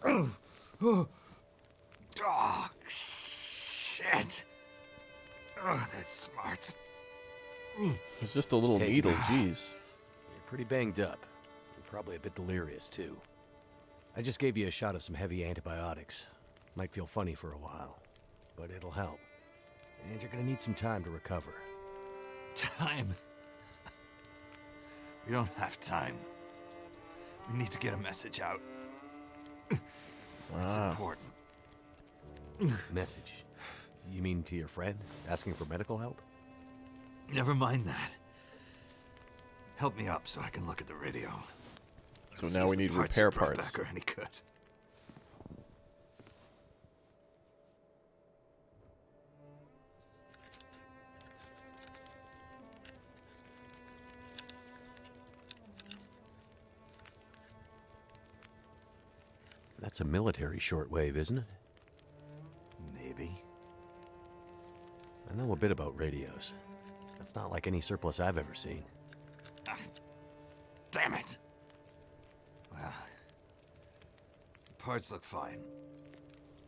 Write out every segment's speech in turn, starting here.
Oh, shit. Oh, that's smart. It's just a little needle, jeez. You're pretty banged up. You're probably a bit delirious, too. I just gave you a shot of some heavy antibiotics. Might feel funny for a while, but it'll help. And you're gonna need some time to recover. Time? We don't have time. We need to get a message out. It's important. Message? You mean to your friend, asking for medical help? Never mind that. Help me up so I can look at the radio. So See now if we the need parts repair you brought parts. back are any good. That's a military shortwave, isn't it? Maybe. I know a bit about radios. It's not like any surplus I've ever seen. Ah, damn it! Well, the parts look fine.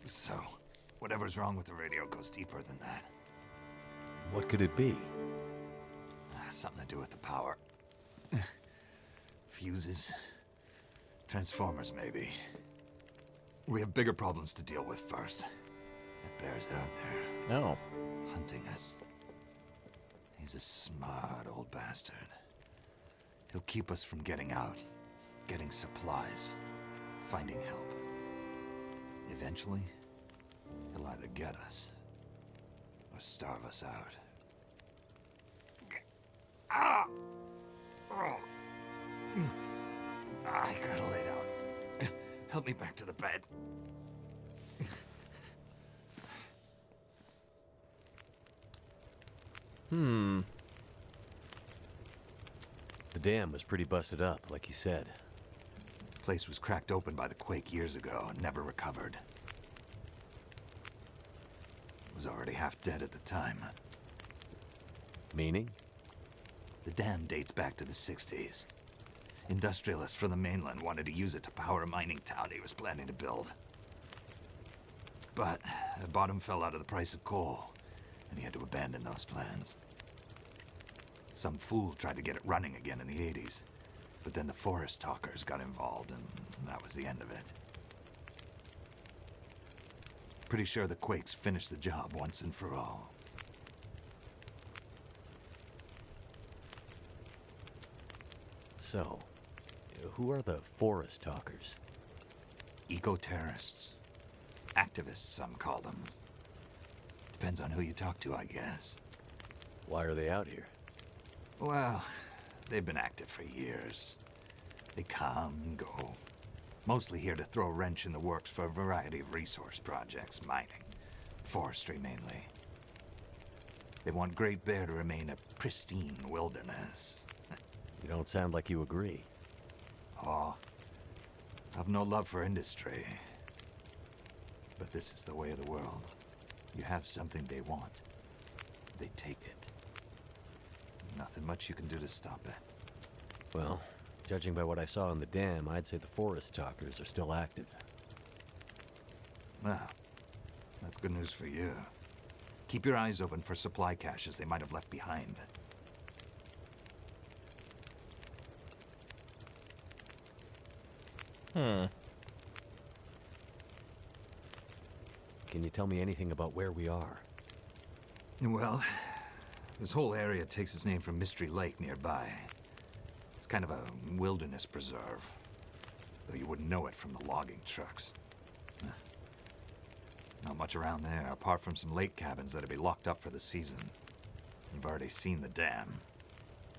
So, whatever's wrong with the radio goes deeper than that. What could it be? Something to do with the power. Fuses. Transformers, maybe. We have bigger problems to deal with first. That bear's out there. No. Hunting us. He's a smart old bastard. He'll keep us from getting out, getting supplies, finding help. Eventually, he'll either get us or starve us out. Ah! Oh. I gotta lay down. Help me back to the bed. The dam was pretty busted up, like you said. Place was cracked open by the quake years ago and never recovered. It was already half dead at the time. Meaning? The dam dates back to the 60s. Industrialists from the mainland wanted to use it to power a mining town he was planning to build. But the bottom fell out of the price of coal, and he had to abandon those plans. Some fool tried to get it running again in the 80s, but then the forest talkers got involved, and that was the end of it. Pretty sure the quakes finished the job once and for all. So, who are the forest talkers? Eco-terrorists. Activists, some call them. Depends on who you talk to, I guess. Why are they out here? Well, they've been active for years. They come and go. Mostly here to throw a wrench in the works for a variety of resource projects, mining, forestry mainly. They want Great Bear to remain a pristine wilderness. You don't sound like you agree. Oh, I've no love for industry. But this is the way of the world. You have something they want. They take it. Nothing much you can do to stop it. Well, judging by what I saw in the dam, I'd say the forest talkers are still active. Well, that's good news for you. Keep your eyes open for supply caches they might have left behind. Can you tell me anything about where we are? Well, this whole area takes its name from Mystery Lake nearby. It's kind of a wilderness preserve, though you wouldn't know it from the logging trucks. Not much around there, apart from some lake cabins that'll be locked up for the season. You've already seen the dam.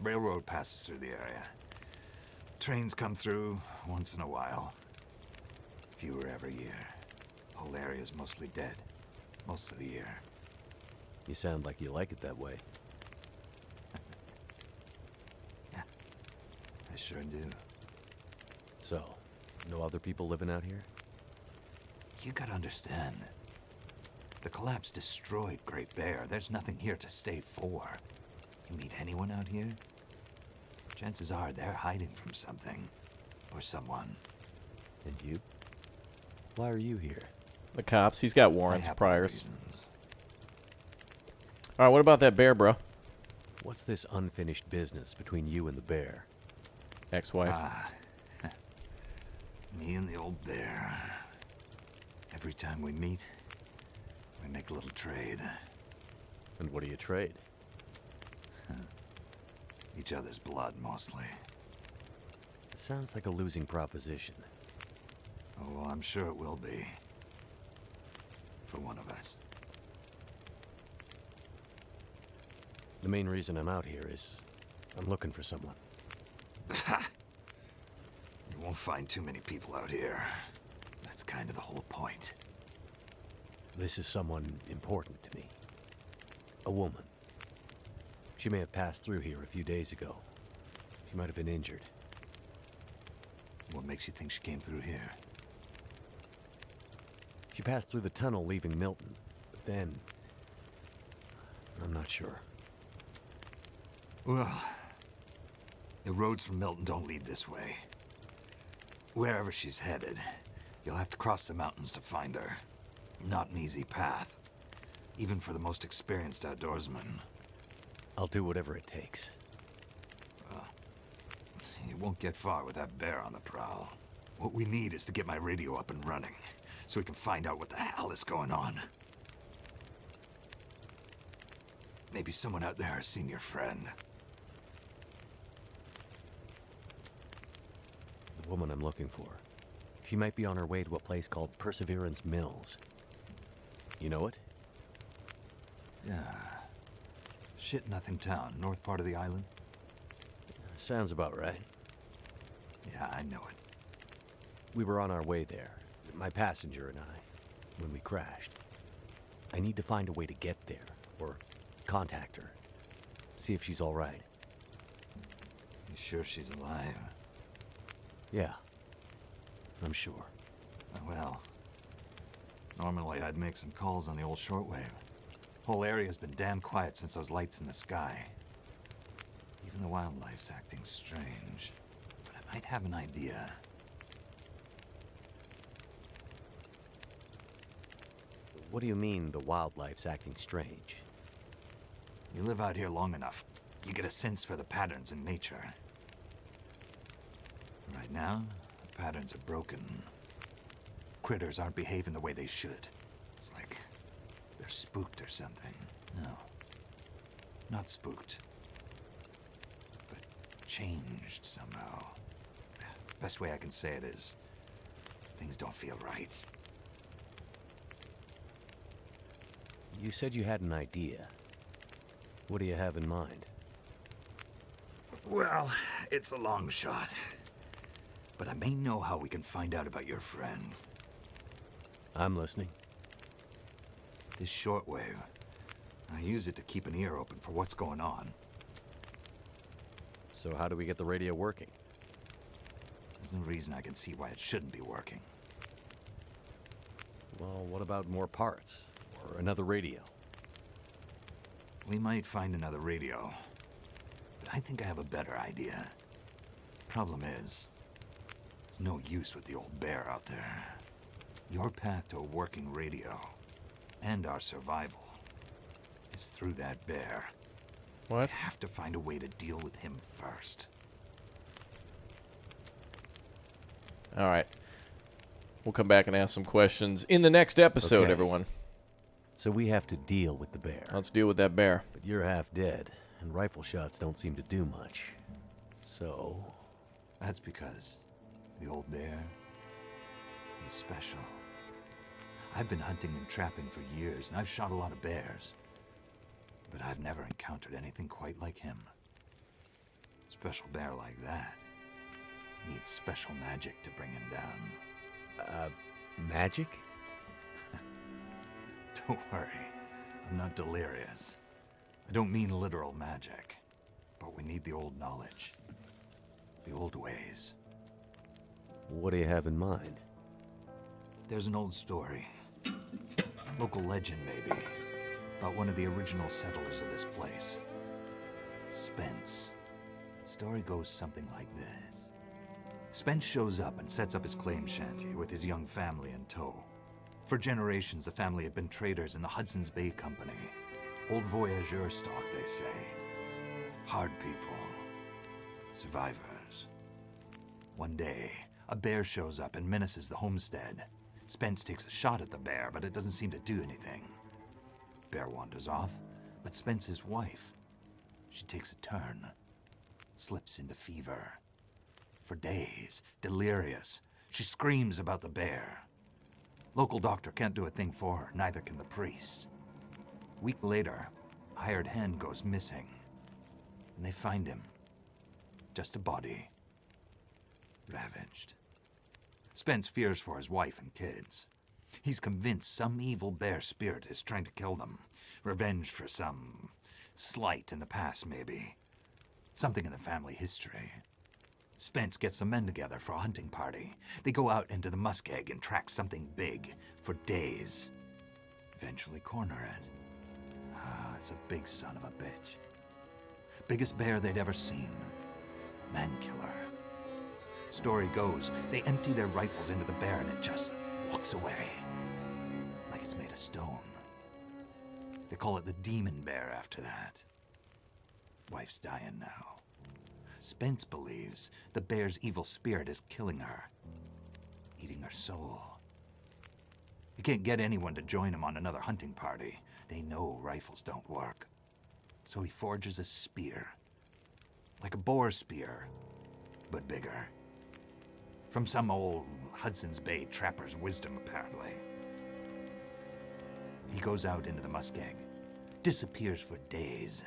Railroad passes through the area. Trains come through once in a while. Fewer every year. The whole area's mostly dead, most of the year. You sound like you like it that way. Yeah, I sure do. So, no other people living out here? You gotta understand. The collapse destroyed Great Bear. There's nothing here to stay for. You meet anyone out here? Chances are they're hiding from something. Or someone. And you? Why are you here? The cops. He's got I warrants, have my priors. reasons. All right, what about that bear, bro? What's this unfinished business between you and the bear? Ex-wife. Me and the old bear. Every time we meet, we make a little trade. And what do you trade? Each other's blood, mostly. Sounds like a losing proposition. Oh, I'm sure it will be. For one of us. The main reason I'm out here is I'm looking for someone. You won't find too many people out here. That's kind of the whole point. This is someone important to me. A woman. She may have passed through here a few days ago. She might have been injured. What makes you think she came through here? She passed through the tunnel leaving Milton, but then... I'm not sure. Well, the roads from Milton don't lead this way. Wherever she's headed, you'll have to cross the mountains to find her. Not an easy path, even for the most experienced outdoorsman. I'll do whatever it takes. You won't get far with that bear on the prowl. What we need is to get my radio up and running, so we can find out what the hell is going on. Maybe someone out there has seen your friend. The woman I'm looking for. She might be on her way to a place called Perseverance Mills. You know it? Yeah. Shit Nothing Town, north part of the island? Sounds about right. Yeah, I know it. We were on our way there, my passenger and I, when we crashed. I need to find a way to get there, or contact her. See if she's all right. You sure she's alive? Yeah, I'm sure. Well, normally I'd make some calls on the old shortwave. Whole area's been damn quiet since those lights in the sky. Even the wildlife's acting strange. But I might have an idea. What do you mean the wildlife's acting strange? You live out here long enough, you get a sense for the patterns in nature. Right now, the patterns are broken. Critters aren't behaving the way they should. It's like they're spooked or something. No, not spooked. But changed somehow. Best way I can say it is, things don't feel right. You said you had an idea. What do you have in mind? Well, it's a long shot. But I may know how we can find out about your friend. I'm listening. This shortwave, I use it to keep an ear open for what's going on. So how do we get the radio working? There's no reason I can see why it shouldn't be working. Well, what about more parts? Or another radio? We might find another radio. But I think I have a better idea. Problem is, it's no use with the old bear out there. Your path to a working radio, and our survival, is through that bear. What? I have to find a way to deal with him first. All right. We'll come back and ask some questions in the next episode, Okay. everyone. So we have to deal with the bear. Let's deal with that bear. But you're half dead, and rifle shots don't seem to do much. So... That's because the old bear, he's special. I've been hunting and trapping for years, and I've shot a lot of bears. But I've never encountered anything quite like him. A special bear like that needs special magic to bring him down. magic? Don't worry, I'm not delirious. I don't mean literal magic, but we need the old knowledge. The old ways. What do you have in mind? There's an old story. Local legend, maybe. About one of the original settlers of this place. Spence. Story goes something like this. Spence shows up and sets up his claim shanty with his young family in tow. For generations, the family had been traders in the Hudson's Bay Company. Old voyageur stock, they say. Hard people. Survivors. One day, a bear shows up and menaces the homestead. Spence takes a shot at the bear, but it doesn't seem to do anything. Bear wanders off, but Spence's wife, she takes a turn. Slips into fever. For days, delirious, she screams about the bear. Local doctor can't do a thing for her, neither can the priest. A week later, a hired hand goes missing. And they find him. Just a body. Ravaged. Spence fears for his wife and kids. He's convinced some evil bear spirit is trying to kill them. Revenge for some slight in the past, maybe. Something in the family history. Spence gets some men together for a hunting party. They go out into the muskeg and track something big for days. Eventually corner it. It's a big son of a bitch. Biggest bear they'd ever seen. Man-killer. Story goes, they empty their rifles into the bear and it just walks away. Like it's made of stone. They call it the demon bear after that. Wife's dying now. Spence believes the bear's evil spirit is killing her. Eating her soul. He can't get anyone to join him on another hunting party. They know rifles don't work. So he forges a spear. Like a boar spear, but bigger. From some old Hudson's Bay trapper's wisdom, apparently. He goes out into the muskeg, disappears for days,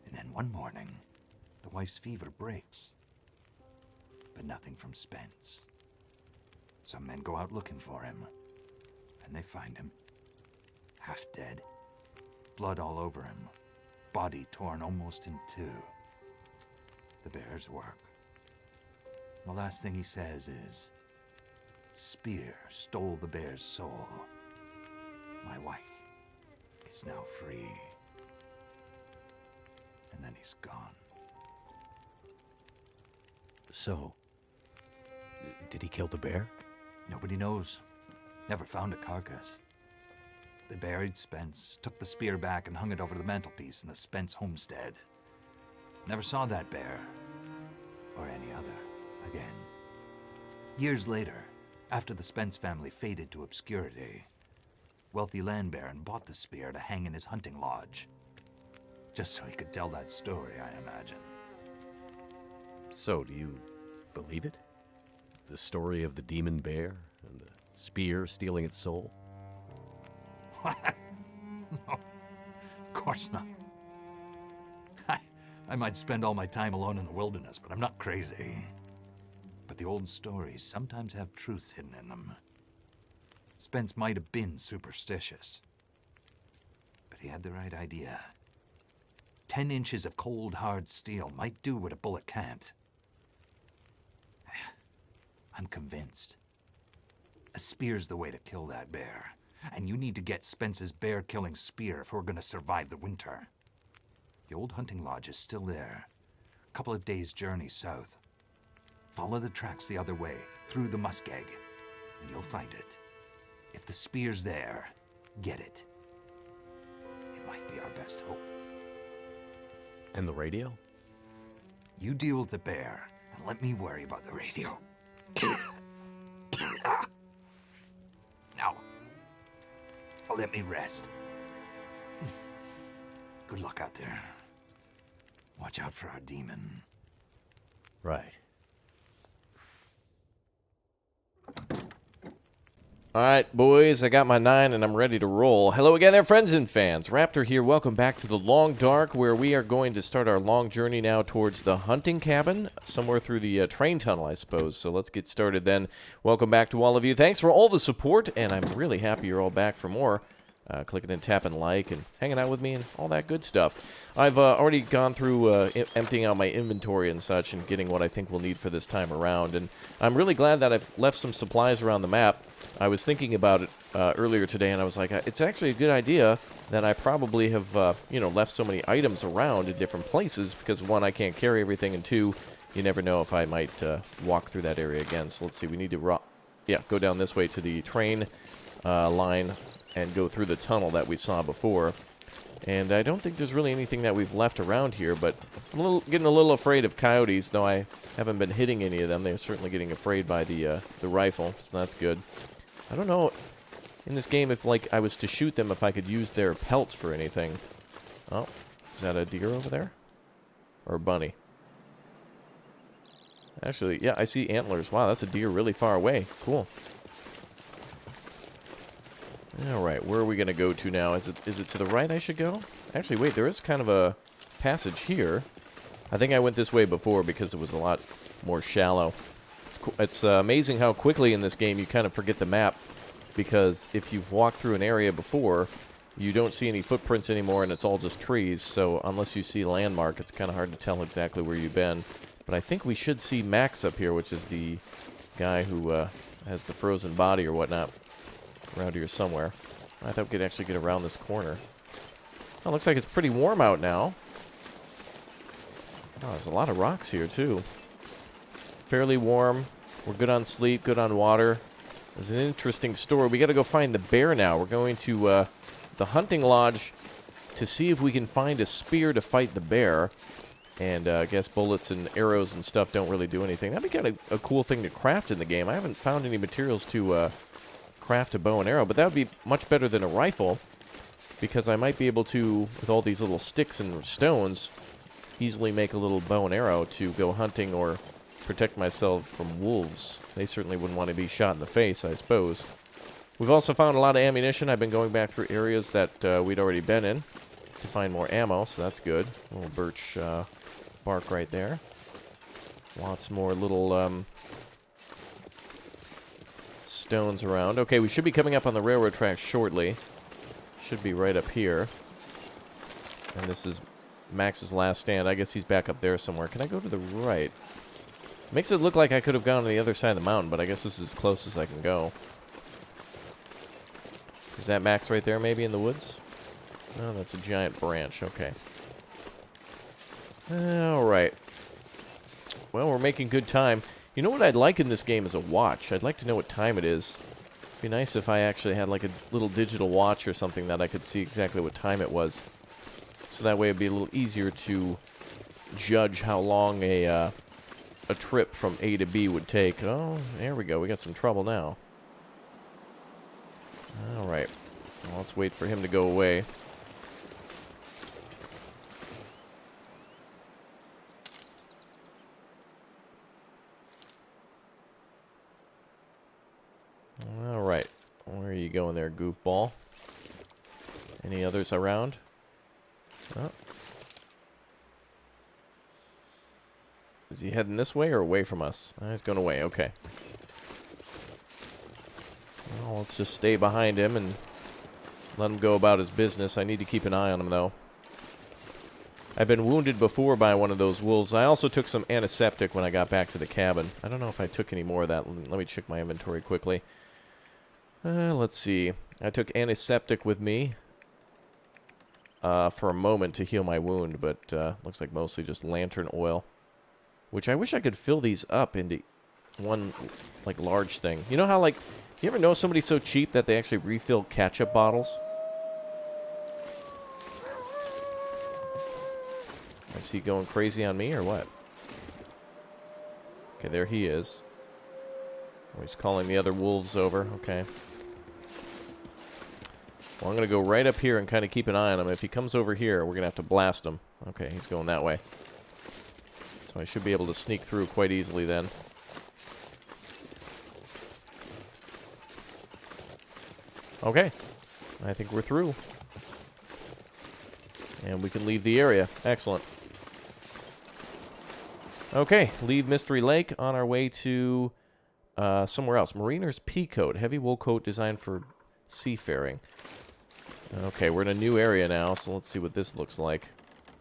and then one morning, the wife's fever breaks. But nothing from Spence. Some men go out looking for him, and they find him. Half dead, blood all over him, body torn almost in two. The bear's work. The last thing he says is, "Spear stole the bear's soul. My wife is now free." And then he's gone. So, did he kill the bear? Nobody knows. Never found a carcass. They buried Spence, took the spear back and hung it over the mantelpiece in the Spence homestead. Never saw that bear, or any other, again. Years later, after the Spence family faded to obscurity, wealthy land baron bought the spear to hang in his hunting lodge. Just so he could tell that story, I imagine. So, do you believe it? The story of the demon bear and the spear stealing its soul? What? No, of course not. I might spend all my time alone in the wilderness, but I'm not crazy. But the old stories sometimes have truths hidden in them. Spence might have been superstitious, but he had the right idea. 10 inches of cold, hard steel might do what a bullet can't. I'm convinced. A spear's the way to kill that bear. And you need to get Spence's bear-killing spear if we're going to survive the winter. The old hunting lodge is still there. A couple of days' journey south. Follow the tracks the other way, through the muskeg, and you'll find it. If the spear's there, get it. It might be our best hope. And the radio? You deal with the bear, and let me worry about the radio. Now, let me rest. Good luck out there. Watch out for our demon. Right. Alright, boys, I got my 9 and I'm ready to roll. Hello again there, friends and fans. Raptor here. Welcome back to the Long Dark, where we are going to start our long journey now towards the hunting cabin, somewhere through the train tunnel, I suppose. So let's get started then. Welcome back to all of you. Thanks for all the support, and I'm really happy you're all back for more. Clicking and tapping like and hanging out with me and all that good stuff. I've already gone through emptying out my inventory and such and getting what I think we'll need for this time around. And I'm really glad that I've left some supplies around the map. I was thinking about it earlier today, and I was like, it's actually a good idea that I probably have, left so many items around in different places because, one, I can't carry everything, and two, you never know if I might walk through that area again. So let's see. We need to go down this way to the train line and go through the tunnel that we saw before. And I don't think there's really anything that we've left around here, but I'm getting a little afraid of coyotes, though I haven't been hitting any of them. They're certainly getting afraid by the rifle, so that's good. I don't know in this game if, like, I was to shoot them, if I could use their pelts for anything. Oh, is that a deer over there? Or a bunny? Actually, yeah, I see antlers. Wow, that's a deer really far away. Cool. Alright, where are we going to go to now? Is it to the right I should go? Actually, wait, there is kind of a passage here. I think I went this way before because it was a lot more shallow. It's amazing how quickly in this game you kind of forget the map, because if you've walked through an area before, you don't see any footprints anymore and it's all just trees, so unless you see a landmark, it's kind of hard to tell exactly where you've been. But I think we should see Max up here, which is the guy who has the frozen body or whatnot. Around here somewhere. I thought we could actually get around this corner. Oh, looks like it's pretty warm out now. Oh, there's a lot of rocks here, too. Fairly warm. We're good on sleep, good on water. There's an interesting story. We got to go find the bear now. We're going to the hunting lodge to see if we can find a spear to fight the bear. And I guess bullets and arrows and stuff don't really do anything. That'd be kind of a cool thing to craft in the game. I haven't found any materials to craft a bow and arrow, but that would be much better than a rifle, because I might be able to, with all these little sticks and stones, easily make a little bow and arrow to go hunting or protect myself from wolves. They certainly wouldn't want to be shot in the face, I suppose. We've also found a lot of ammunition. I've been going back through areas that we'd already been in to find more ammo, so that's good. A little birch bark right there. Lots more little stones around. Okay, we should be coming up on the railroad tracks shortly. Should be right up here. And this is Max's last stand. I guess he's back up there somewhere. Can I go to the right? Makes it look like I could have gone to the other side of the mountain, but I guess this is as close as I can go. Is that Max right there, maybe in the woods? Oh, that's a giant branch. Okay. Alright. Well, we're making good time. You know what I'd like in this game is a watch. I'd like to know what time it is. It'd be nice if I actually had like a little digital watch or something that I could see exactly what time it was. So that way it'd be a little easier to judge how long a trip from A to B would take. Oh, there we go. We got some trouble now. Alright. Well, let's wait for him to go away. Alright. Where are you going there, goofball? Any others around? Oh. Is he heading this way or away from us? Oh, he's going away. Okay. Well, let's just stay behind him and let him go about his business. I need to keep an eye on him, though. I've been wounded before by one of those wolves. I also took some antiseptic when I got back to the cabin. I don't know if I took any more of that. Let me check my inventory quickly. Let's see. I took antiseptic with me for a moment to heal my wound, but looks like mostly just lantern oil. Which I wish I could fill these up into one, like, large thing. You know how, like, you ever know somebody so cheap that they actually refill ketchup bottles? Is he going crazy on me or what? Okay, there he is. Oh, he's calling the other wolves over. Okay. Well, I'm going to go right up here and kind of keep an eye on him. If he comes over here, we're going to have to blast him. Okay, he's going that way. So I should be able to sneak through quite easily then. Okay. I think we're through. And we can leave the area. Excellent. Okay, leave Mystery Lake on our way to somewhere else. Mariner's Pea Coat. Heavy wool coat designed for seafaring. Okay, we're in a new area now, so let's see what this looks like.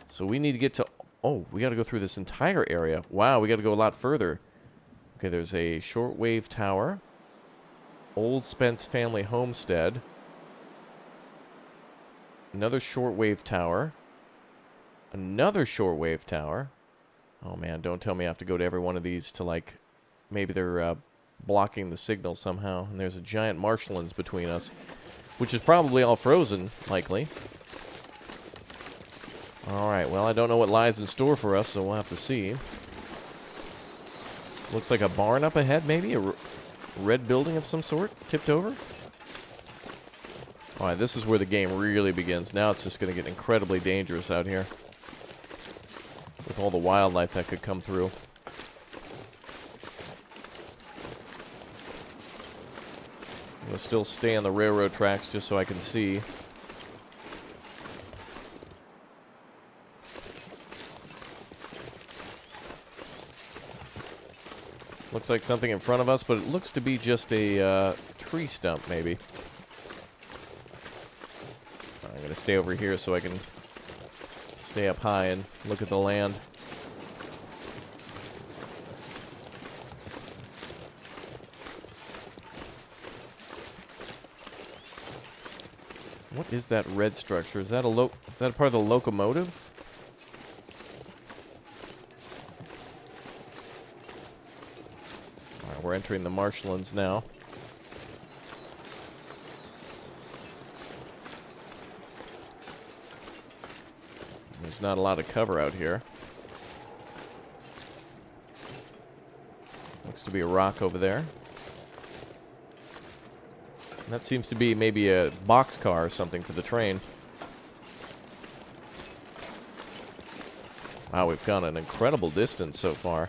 So we need to get to... Oh, we got to go through this entire area. Wow, we got to go a lot further. Okay, there's a shortwave tower. Old Spence family homestead. Another shortwave tower. Another shortwave tower. Oh, man, don't tell me I have to go to every one of these to, like, maybe they're blocking the signal somehow. And there's a giant marshlands between us, which is probably all frozen, likely. Alright, well, I don't know what lies in store for us, so we'll have to see. Looks like a barn up ahead, maybe? A red building of some sort, tipped over? Alright, this is where the game really begins. Now it's just going to get incredibly dangerous out here. With all the wildlife that could come through. I'm going to still stay on the railroad tracks just so I can see. Looks like something in front of us, but it looks to be just a tree stump, maybe. I'm going to stay over here so I can stay up high and look at the land. What is that red structure? Is that a is that a part of the locomotive? All right, we're entering the marshlands now. There's not a lot of cover out here. Looks to be a rock over there. And that seems to be maybe a boxcar or something for the train. Wow, we've gone an incredible distance so far.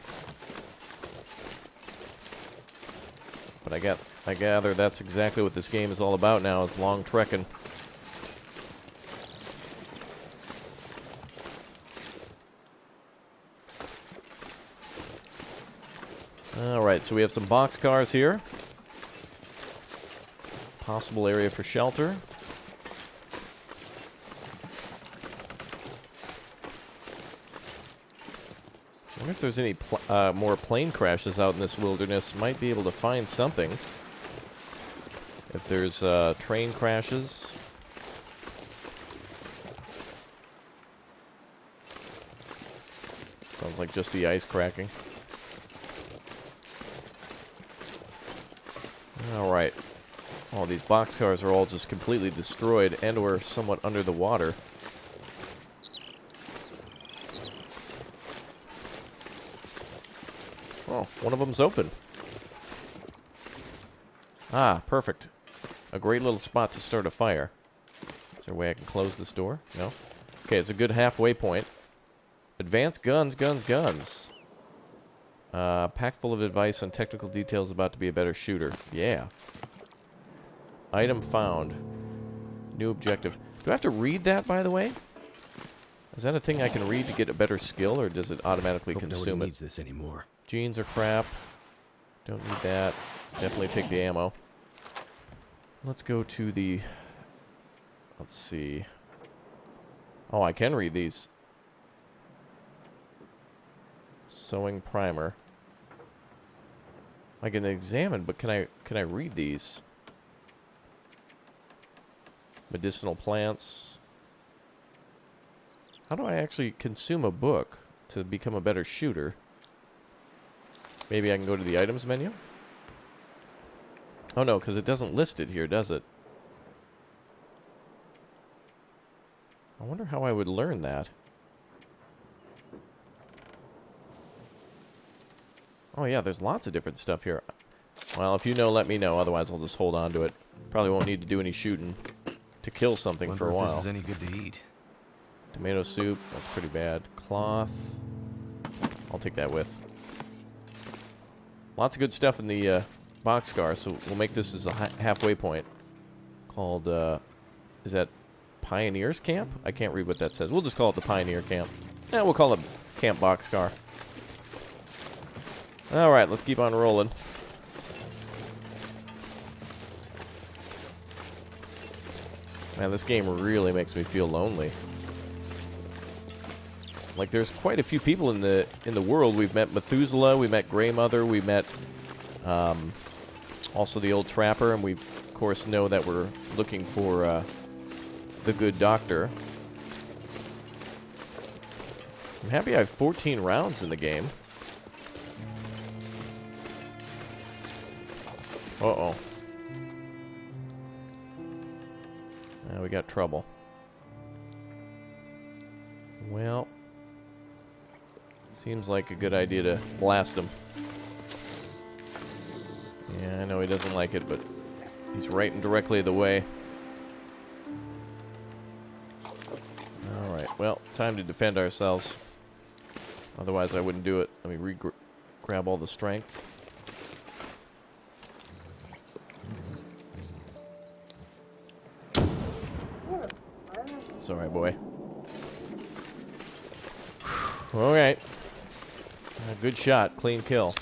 But I gather that's exactly what this game is all about now, is long trekking. Alright, so we have some boxcars here. Possible area for shelter. I wonder if there's any more plane crashes out in this wilderness. Might be able to find something. If there's train crashes. Sounds like just the ice cracking. Alright. Oh, these boxcars are all just completely destroyed and or somewhat under the water. Oh, one of them's open. Ah, perfect. A great little spot to start a fire. Is there a way I can close this door? No? Okay, it's a good halfway point. Advanced guns, guns, guns. Pack full of advice on technical details about to be a better shooter. Yeah. Item found. New objective. Do I have to read that, by the way? Is that a thing I can read to get a better skill, or does it automatically consume it? Needs this anymore. Jeans are crap. Don't need that. Definitely take the ammo. Let's go to the... Let's see. Oh, I can read these. Sewing primer. I can examine, but can I read these? Medicinal plants. How do I actually consume a book to become a better shooter? Maybe I can go to the items menu? Oh no, because it doesn't list it here, does it? I wonder how I would learn that. Oh yeah, there's lots of different stuff here. Well, if you know, let me know. Otherwise, I'll just hold on to it. Probably won't need to do any shooting to kill something for a while. Wonder if this is any good to eat. Tomato soup, that's pretty bad. Cloth. I'll take that with. Lots of good stuff in the boxcar, so we'll make this as a halfway point. Called, is that Pioneers Camp? I can't read what that says. We'll just call it the Pioneer Camp. Yeah, we'll call it Camp Boxcar. Alright, let's keep on rolling. Man, this game really makes me feel lonely. Like, there's quite a few people in the world. We've met Methuselah, we met Grey Mother, we met also the old Trapper, and we of course know that we're looking for the good doctor. I'm happy I have 14 rounds in the game. Uh-oh. We got trouble. Well, seems like a good idea to blast him. Yeah, I know he doesn't like it, but he's right and directly the way. Alright, well, time to defend ourselves. Otherwise, I wouldn't do it. Let me grab all the strength. Sorry, boy. Alright. Good shot. Clean kill.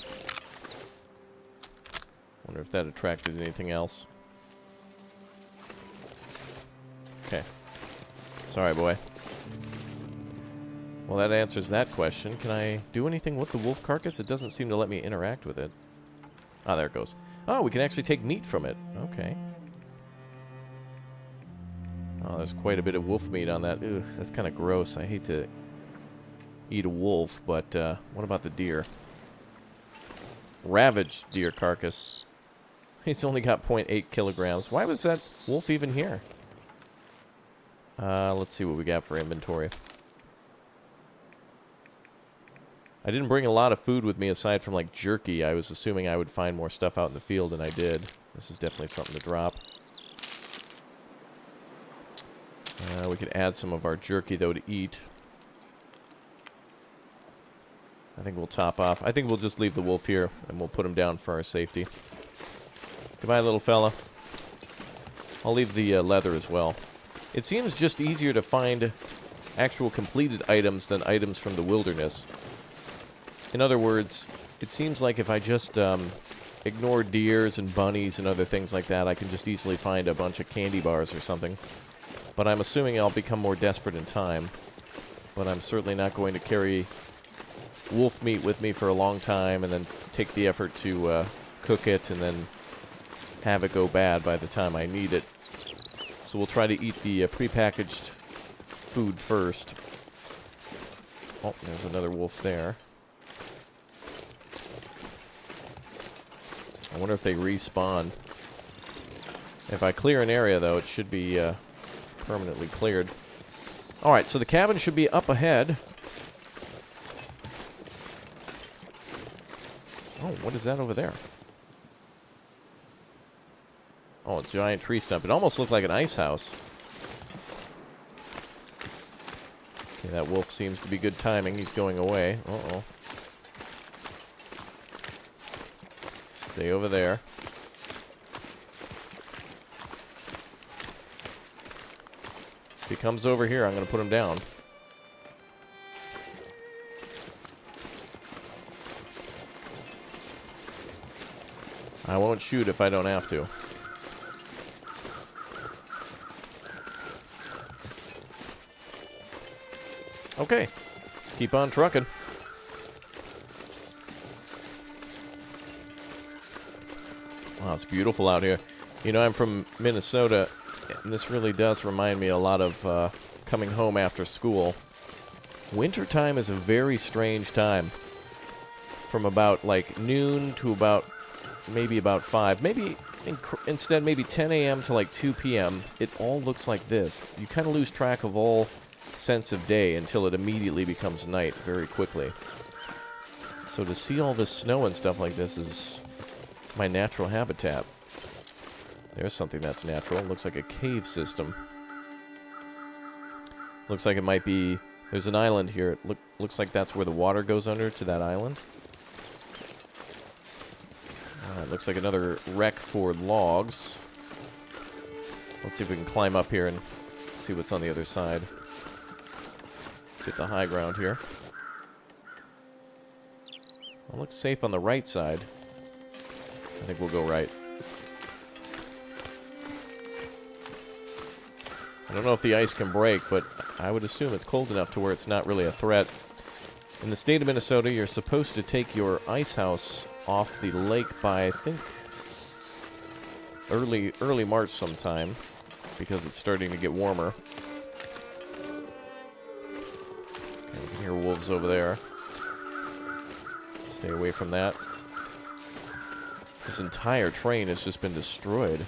Wonder if that attracted anything else. Okay. Sorry, boy. Well, that answers that question. Can I do anything with the wolf carcass? It doesn't seem to let me interact with it. Ah, there it goes. Oh, we can actually take meat from it. Okay. Oh, there's quite a bit of wolf meat on that. Ugh, that's kind of gross. I hate to eat a wolf, but what about the deer? Ravaged deer carcass. He's only got 0.8 kilograms. Why was that wolf even here? Let's see what we got for inventory. I didn't bring a lot of food with me aside from, like, jerky. I was assuming I would find more stuff out in the field, and I did. This is definitely something to drop. We could add some of our jerky, though, to eat. I think we'll top off. I think we'll just leave the wolf here, and we'll put him down for our safety. Goodbye, little fella. I'll leave the leather as well. It seems just easier to find actual completed items than items from the wilderness. In other words, it seems like if I just ignore deers and bunnies and other things like that, I can just easily find a bunch of candy bars or something. But I'm assuming I'll become more desperate in time. But I'm certainly not going to carry wolf meat with me for a long time and then take the effort to cook it and then have it go bad by the time I need it. So we'll try to eat the prepackaged food first. Oh, there's another wolf there. I wonder if they respawn. If I clear an area, though, it should be permanently cleared. Alright, so the cabin should be up ahead. Oh, what is that over there? Oh, a giant tree stump. It almost looked like an ice house. Okay, that wolf seems to be good timing. He's going away. Uh-oh. Stay over there. If he comes over here, I'm going to put him down. I won't shoot if I don't have to. Okay, let's keep on trucking. Wow, it's beautiful out here. You know, I'm from Minnesota, and this really does remind me a lot of coming home after school. Wintertime is a very strange time. From about, like, noon to about, maybe about 5. Maybe, instead, maybe 10 a.m. to, like, 2 p.m. It all looks like this. You kind of lose track of all sense of day until it immediately becomes night very quickly. So to see all this snow and stuff like this is my natural habitat. There's something that's natural. It looks like a cave system. Looks like it might be... There's an island here. It looks like that's where the water goes under to that island. It looks like another wreck for logs. Let's see if we can climb up here and see what's on the other side. Get the high ground here. Well, looks safe on the right side. I think we'll go right. I don't know if the ice can break, but I would assume it's cold enough to where it's not really a threat. In the state of Minnesota, you're supposed to take your ice house off the lake by, I think, early March sometime, because it's starting to get warmer. Okay, we can hear wolves over there. Stay away from that. This entire train has just been destroyed.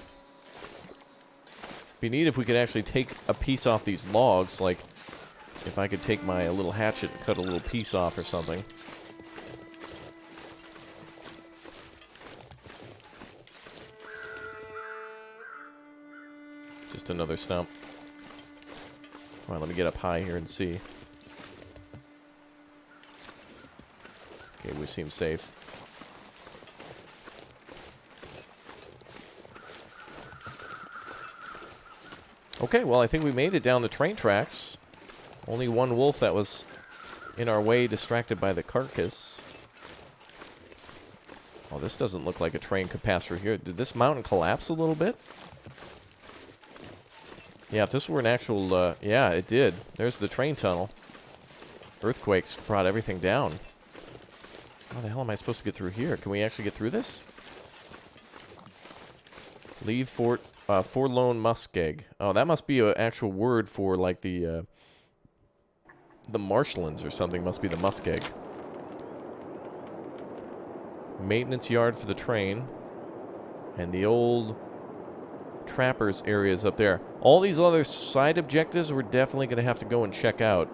Be neat if we could actually take a piece off these logs, like if I could take my little hatchet and cut a little piece off or something. Just another stump. Come on, let me get up high here and see. Okay, we seem safe. Okay, well, I think we made it down the train tracks. Only one wolf that was in our way, distracted by the carcass. Oh, this doesn't look like a train could pass through here. Did this mountain collapse a little bit? Yeah, if this were an actual, yeah, it did. There's the train tunnel. Earthquakes brought everything down. How the hell am I supposed to get through here? Can we actually get through this? Leave Fort, Forlorn Muskeg. Oh, that must be an actual word for, like, the marshlands or something. Must be the muskeg. Maintenance yard for the train. And the old trappers areas up there. All these other side objectives we're definitely going to have to go and check out.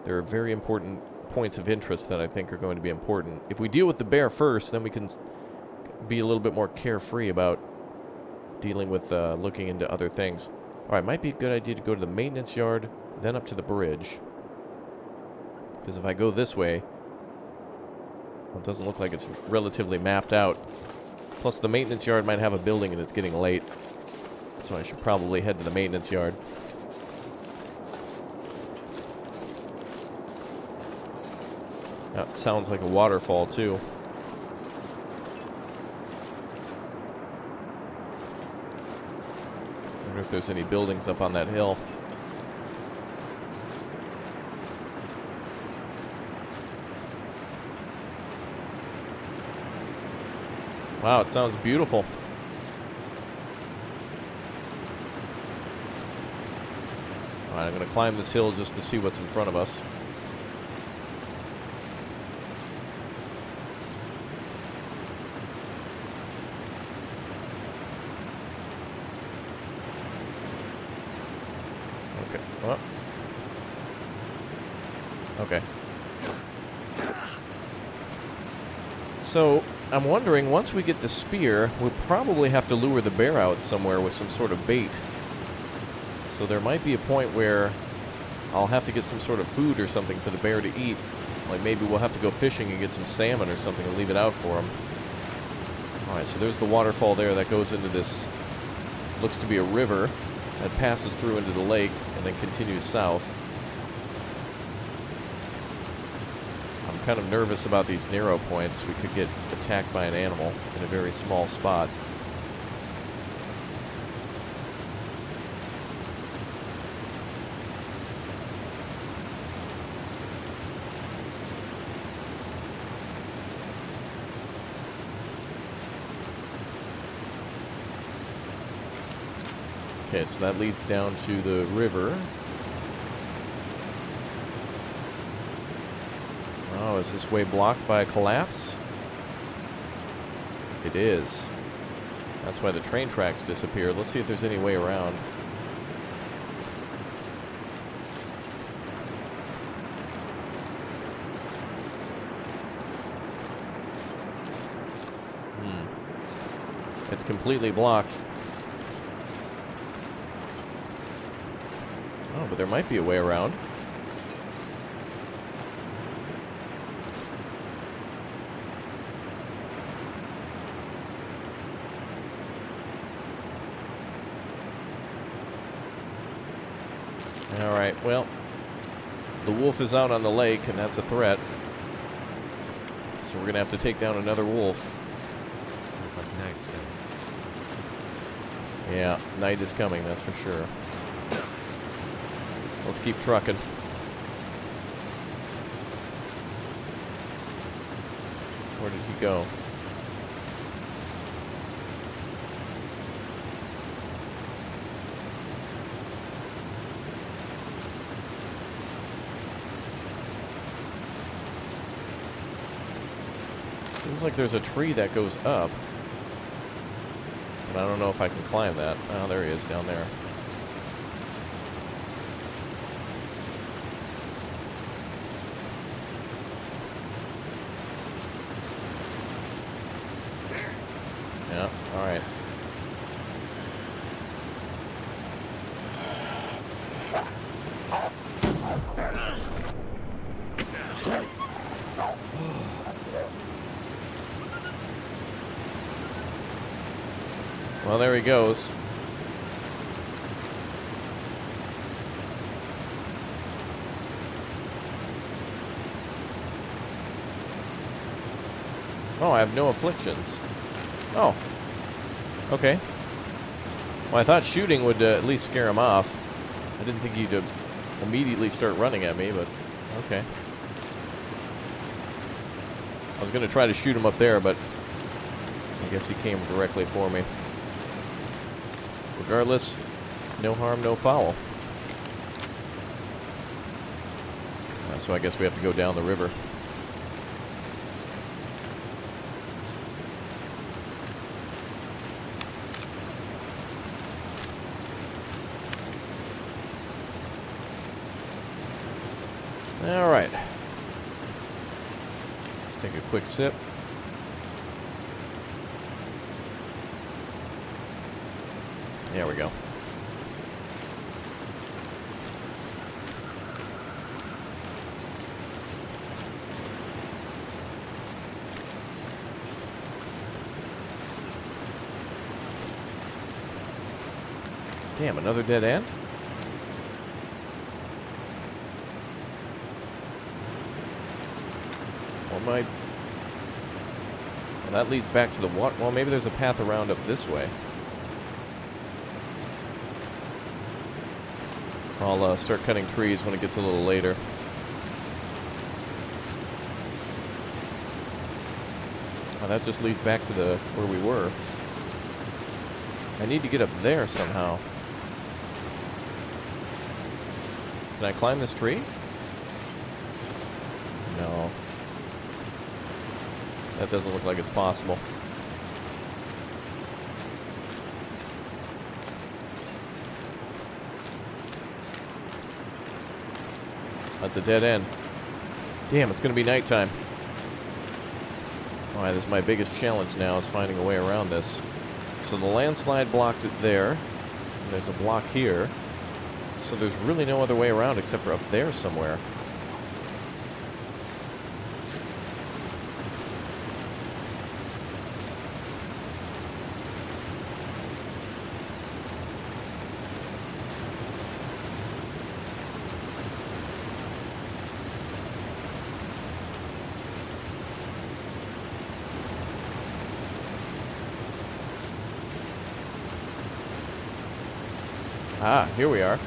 There are very important points of interest that I think are going to be important. If we deal with the bear first, then we can be a little bit more carefree about dealing with looking into other things. Alright, might be a good idea to go to the maintenance yard, then up to the bridge. Because if I go this way, well, it doesn't look like it's relatively mapped out. Plus, the maintenance yard might have a building and it's getting late. So I should probably head to the maintenance yard. That sounds like a waterfall, too. I wonder if there's any buildings up on that hill. Wow, it sounds beautiful. Alright, I'm going to climb this hill just to see what's in front of us. Okay. Well. Okay. So, I'm wondering, once we get the spear, we'll probably have to lure the bear out somewhere with some sort of bait. So there might be a point where I'll have to get some sort of food or something for the bear to eat. Like maybe we'll have to go fishing and get some salmon or something and leave it out for him. Alright, so there's the waterfall there that goes into this, looks to be a river that passes through into the lake and then continues south. I'm kind of nervous about these narrow points. We could get attacked by an animal in a very small spot. Okay, so that leads down to the river. Oh, is this way blocked by a collapse? It is. That's why the train tracks disappeared. Let's see if there's any way around. It's completely blocked. Oh, but there might be a way around. Alright, well, the wolf is out on the lake, and that's a threat. So we're going to have to take down another wolf. Looks like night is coming. Yeah, night is coming, that's for sure. Let's keep trucking. Where did he go? Seems like there's a tree that goes up. But I don't know if I can climb that. Oh, there he is down there. Yeah, alright. Well, there he goes. Oh, I have no afflictions. Oh. Okay. Well, I thought shooting would at least scare him off. I didn't think he'd immediately start running at me, but okay. I was going to try to shoot him up there, but I guess he came directly for me. Regardless, no harm, no foul. So I guess we have to go down the river. All right. Let's take a quick sip. There we go. Damn, another dead end? What might... Well, that leads back to the water. Well, maybe there's a path around up this way. I'll start cutting trees when it gets a little later. Oh, that just leads back to the where we were. I need to get up there somehow. Can I climb this tree? No. That doesn't look like it's possible. That's a dead end. Damn, it's going to be nighttime. Alright, this is my biggest challenge now, is finding a way around this. So the landslide blocked it there. And there's a block here. So there's really no other way around except for up there somewhere. Ah, here we are.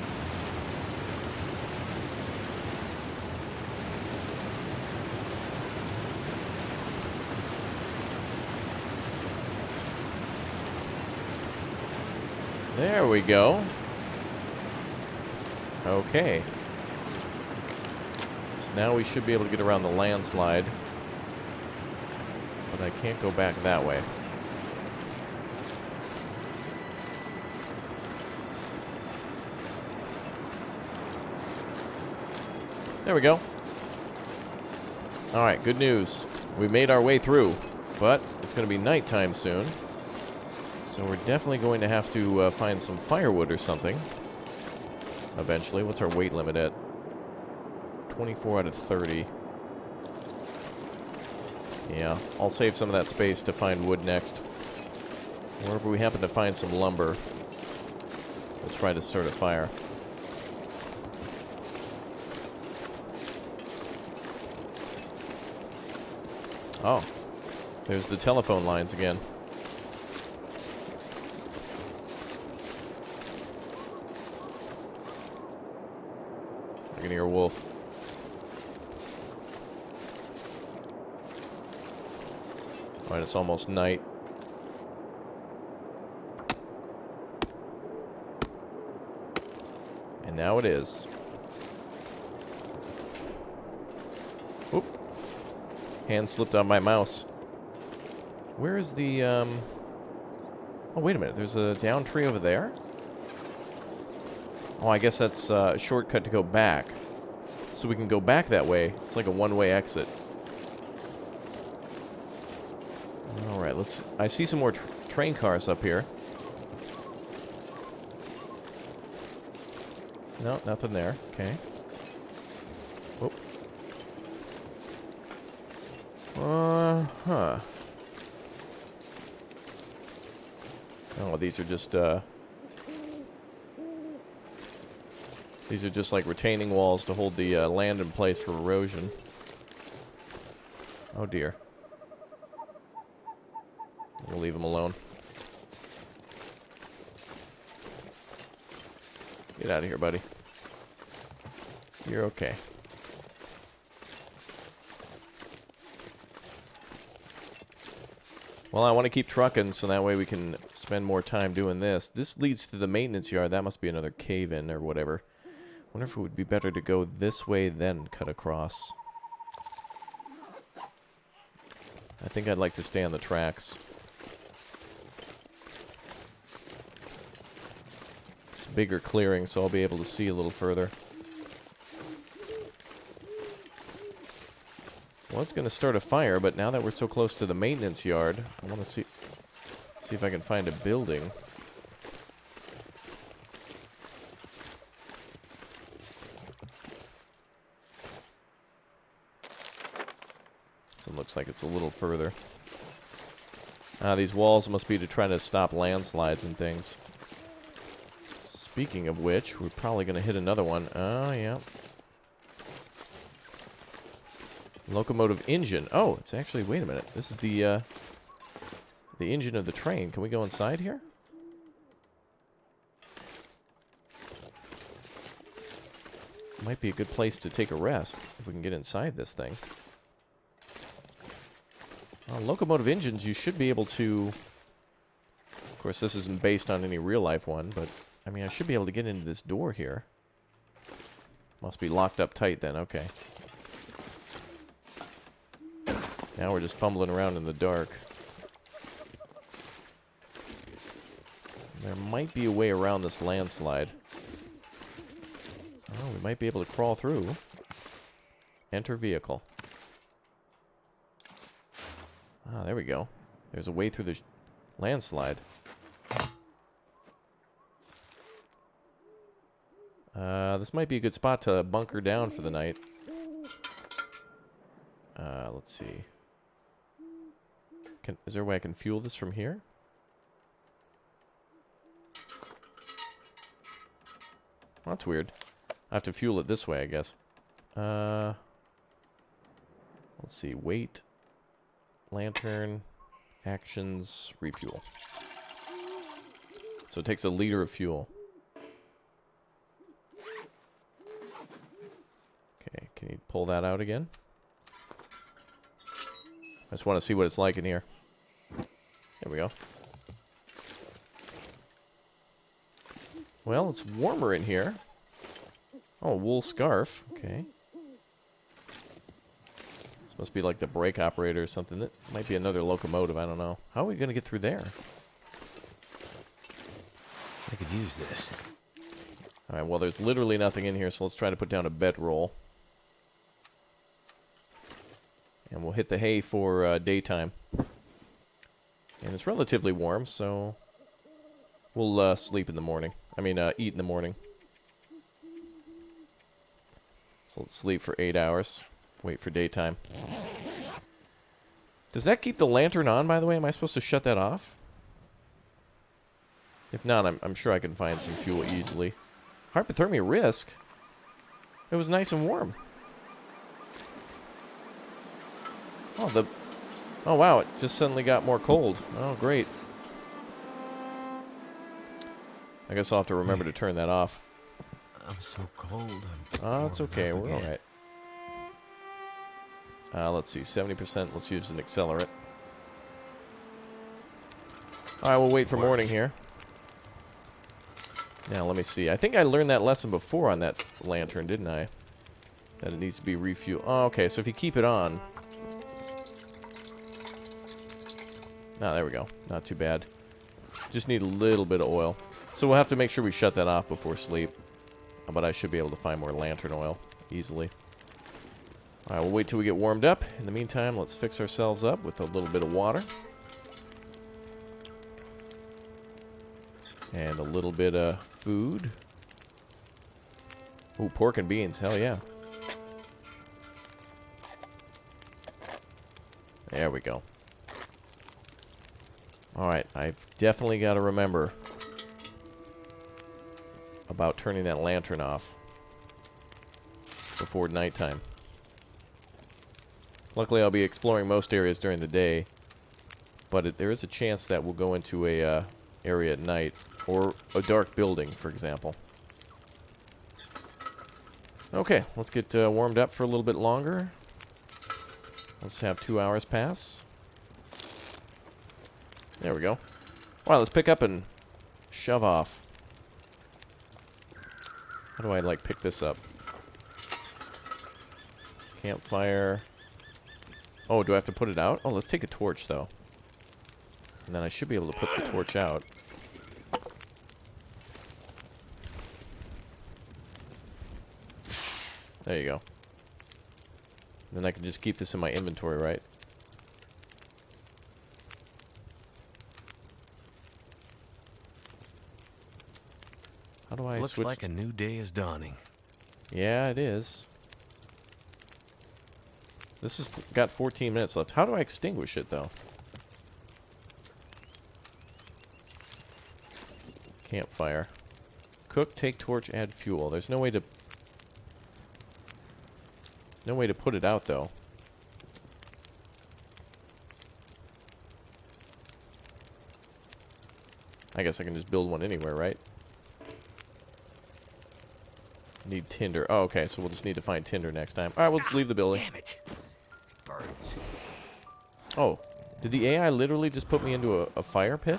There we go. Okay. So now we should be able to get around the landslide. But I can't go back that way. There we go. Alright, good news. We made our way through, but it's going to be nighttime soon. So we're definitely going to have to find some firewood or something. Eventually. What's our weight limit at? 24 out of 30. Yeah, I'll save some of that space to find wood next. Wherever we happen to find some lumber, we'll try to start a fire. Oh, there's the telephone lines again. I can hear a wolf. Alright, it's almost night. And now it is. Oop. Hand slipped on my mouse. Where is the, Oh, wait a minute. There's a down tree over there? Oh, I guess that's a shortcut to go back. So we can go back that way. It's like a one-way exit. Alright, let's... I see some more train cars up here. No, nothing there. Okay. Oh. Huh. Oh, these are just, these are just like retaining walls to hold the land in place for erosion. Oh dear. We'll leave them alone. Get out of here, buddy. You're okay. Well, I want to keep trucking so that way we can spend more time doing this. This leads to the maintenance yard. That must be another cave-in or whatever. Wonder if it would be better to go this way then cut across. I think I'd like to stay on the tracks. It's a bigger clearing, so I'll be able to see a little further. I was going to start a fire, but now that we're so close to the maintenance yard, I want to see if I can find a building. So it looks like it's a little further. These walls must be to try to stop landslides and things. Speaking of which, we're probably going to hit another one. Oh, yeah. Locomotive engine. Oh, it's actually, wait a minute. This is the engine of the train. Can we go inside here? Might be a good place to take a rest if we can get inside this thing. Locomotive engines, you should be able to... Of course, this isn't based on any real-life one, but, I mean, I should be able to get into this door here. Must be locked up tight then, okay. Now we're just fumbling around in the dark. There might be a way around this landslide. Oh, we might be able to crawl through. Enter vehicle. Ah, there we go. There's a way through the landslide. This might be a good spot to bunker down for the night. Let's see. Is there a way I can fuel this from here? Well, that's weird. I have to fuel it this way, I guess. Let's see. Weight. Lantern. Actions. Refuel. So it takes a liter of fuel. Okay, can you pull that out again? I just want to see what it's like in here. There we go. Well, it's warmer in here. Oh, wool scarf. Okay. This must be like the brake operator or something. That might be another locomotive. I don't know. How are we going to get through there? I could use this. Alright, well, there's literally nothing in here, so let's try to put down a bedroll. And we'll hit the hay for daytime. And it's relatively warm, so we'll sleep in the morning. I mean, eat in the morning. So let's sleep for 8 hours. Wait for daytime. Does that keep the lantern on, by the way? Am I supposed to shut that off? If not, I'm sure I can find some fuel easily. Hypothermia risk? It was nice and warm. Oh, wow, it just suddenly got more cold. Oh, great. I guess I'll have to remember to turn that off. I'm so cold. Oh, it's okay. We're all right. Let's see. 70%. Let's use an accelerant. All right, we'll wait for morning here. Now, let me see. I think I learned that lesson before on that lantern, didn't I? That it needs to be refueled. Oh, okay. So if you keep it on... Ah, there we go. Not too bad. Just need a little bit of oil. So we'll have to make sure we shut that off before sleep. But I should be able to find more lantern oil easily. Alright, we'll wait till we get warmed up. In the meantime, let's fix ourselves up with a little bit of water. And a little bit of food. Ooh, pork and beans. Hell yeah. There we go. Alright, I've definitely got to remember about turning that lantern off before nighttime. Luckily, I'll be exploring most areas during the day, but there is a chance that we'll go into a area at night, or a dark building, for example. Okay, let's get warmed up for a little bit longer. Let's have 2 hours pass. There we go. Alright, let's pick up and shove off. How do I, like, pick this up? Campfire. Oh, do I have to put it out? Oh, let's take a torch, though. And then I should be able to put the torch out. There you go. Then I can just keep this in my inventory, right? How do I Looks switch? like a new day is dawning. Yeah, it is. This has got 14 minutes left. How do I extinguish it, though? Campfire. Cook, take torch, add fuel. There's no way to... no way to put it out, though. I guess I can just build one anywhere, right? Need tinder. Oh, okay, so we'll just need to find tinder next time. Alright, we'll just leave the building. Damn it. Birds. Oh, did the AI literally just put me into a fire pit?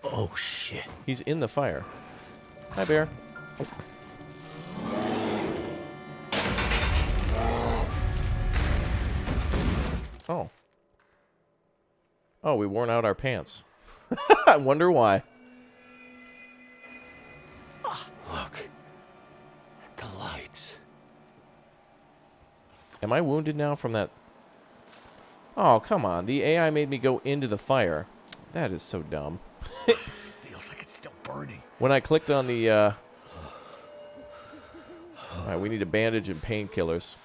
Oh, shit. He's in the fire. Hi, bear. Oh. Oh, we worn out our pants. I wonder why. Look. The lights. Am I wounded now from that? Oh, come on. The AI made me go into the fire. That is so dumb. Feels like it's still burning. When I clicked on the, Alright, we need a bandage and painkillers.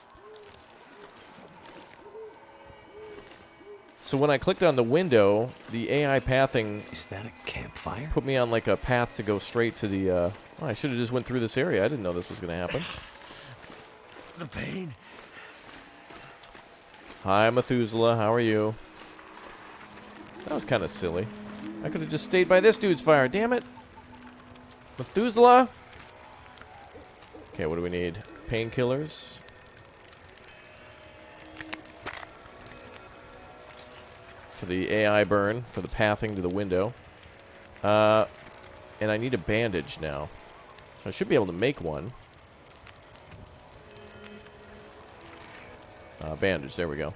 So when I clicked on the window, the AI pathing Is that a campfire? put me on like a path to go straight to the, oh, I should have just went through this area. I didn't know this was going to happen. The pain. Hi, Methuselah. How are you? That was kind of silly. I could have just stayed by this dude's fire. Damn it. Methuselah. Okay, what do we need? Painkillers. For the AI burn, for the pathing to the window. And I need a bandage now. So I should be able to make one. Bandage, there we go.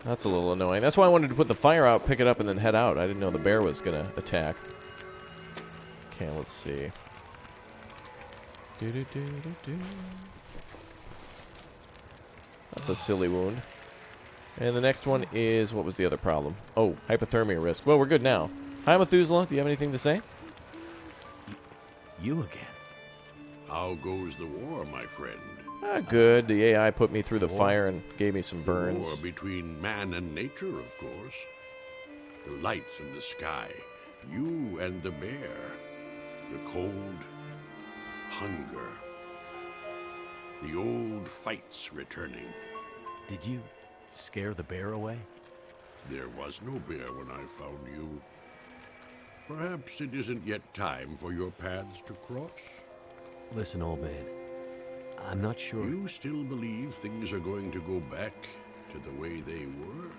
That's a little annoying. That's why I wanted to put the fire out, pick it up, and then head out. I didn't know the bear was going to attack. Okay, let's see. That's a silly wound. And the next one is, what was the other problem? Oh, hypothermia risk. Well, we're good now. Hi, Methuselah. Do you have anything to say? You again. How goes the war, my friend? Good. The AI put me through the fire and gave me some The war burns. between man and nature, of course. The lights in the sky, you and the bear. The cold, hunger. The old fights returning. Did you scare the bear away? There was no bear when I found you. Perhaps it isn't yet time for your paths to cross. Listen, old man. I'm not sure. You still believe things are going to go back to the way they were?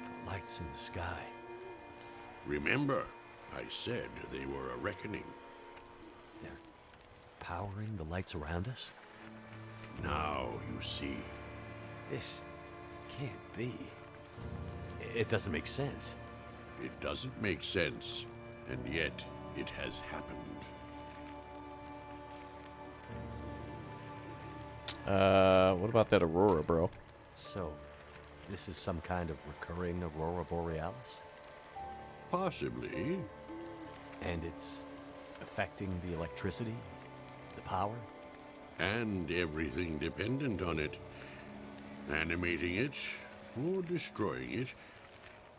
The lights in the sky. Remember, I said they were a reckoning. They're powering the lights around us? Now you see. This can't be. It doesn't make sense. It doesn't make sense, and yet it has happened. What about that Aurora, bro? So, this is some kind of recurring Aurora Borealis? Possibly. And it's affecting the electricity? The power? And everything dependent on it. Animating it, or destroying it.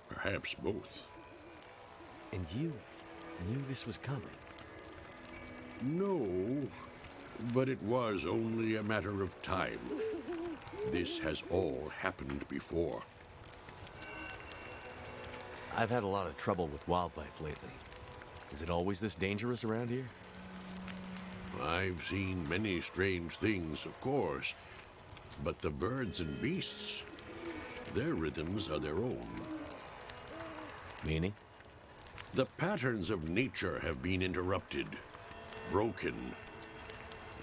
Perhaps both. And you knew this was coming? No, but it was only a matter of time. This has all happened before. I've had a lot of trouble with wildlife lately. Is it always this dangerous around here? I've seen many strange things, of course, but the birds and beasts, their rhythms are their own. Meaning? The patterns of nature have been interrupted, broken.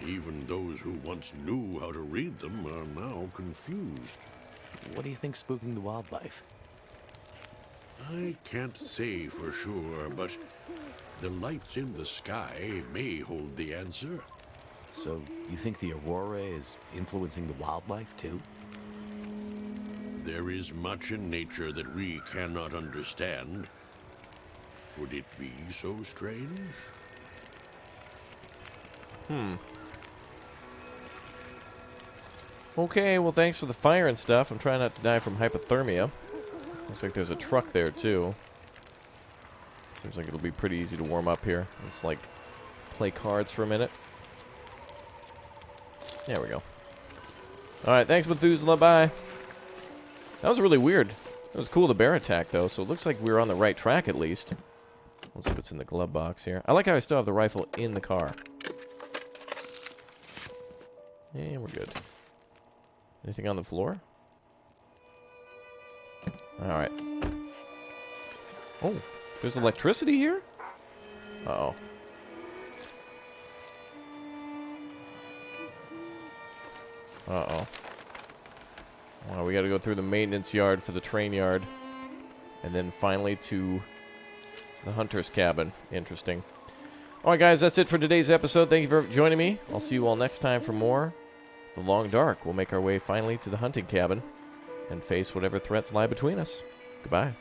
Even those who once knew how to read them are now confused. What do you think's spooking the wildlife? I can't say for sure, but the lights in the sky may hold the answer. So, you think the Aurora is influencing the wildlife, too? There is much in nature that we cannot understand. Would it be so strange? Okay, well, thanks for the fire and stuff. I'm trying not to die from hypothermia. Looks like there's a truck there, too. Seems like it'll be pretty easy to warm up here. Let's, like, play cards for a minute. There we go. Alright, thanks, Methuselah. Bye. That was really weird. It was cool, the bear attack, though, so it looks like we were on the right track, at least. Let's see what's in the glove box here. I like how I still have the rifle in the car. And we're good. Anything on the floor? Alright. Oh, there's electricity here? Uh-oh. Uh-oh. Wow, we gotta go through the maintenance yard for the train yard. And then finally to the hunter's cabin. Interesting. Alright, guys, that's it for today's episode. Thank you for joining me. I'll see you all next time for more The Long Dark. We'll make our way finally to the hunting cabin and face whatever threats lie between us. Goodbye.